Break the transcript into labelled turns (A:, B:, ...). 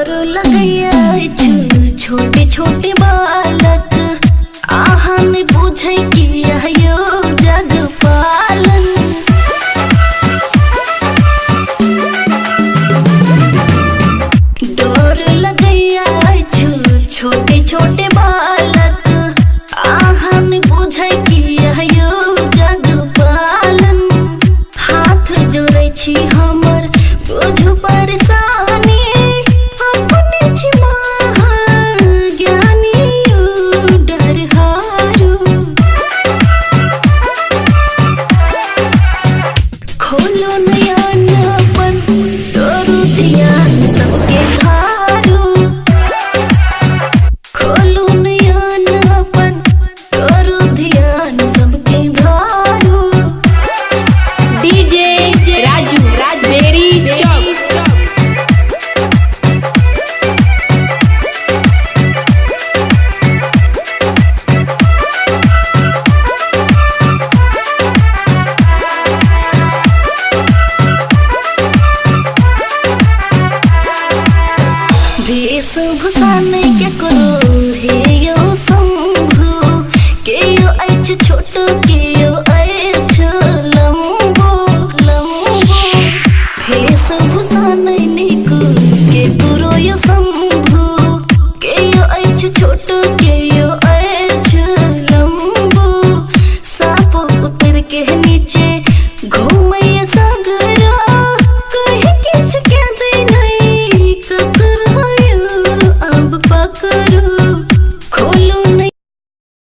A: डर लगैया छोटे छोटे बालक आहन बुझे कि यो जग पालन। डर लगैया छोटे छोटे बालक आहन बुझे कि यो जग पालन। हाथ जोड़े छी हमर बुझ परेशानी भूषण के करो हे यो शंभु के यो ऐछ छोट के यो ऐछ लंबो लंबो। भेष भूषण निक के करो यो शंभु के यो ऐछ छोट के यो ऐछ लंबो। साप उतर के नीचे घूमैया सागरा कहीं किछ के दे नहीं ककरो अब पकड़ो खोलो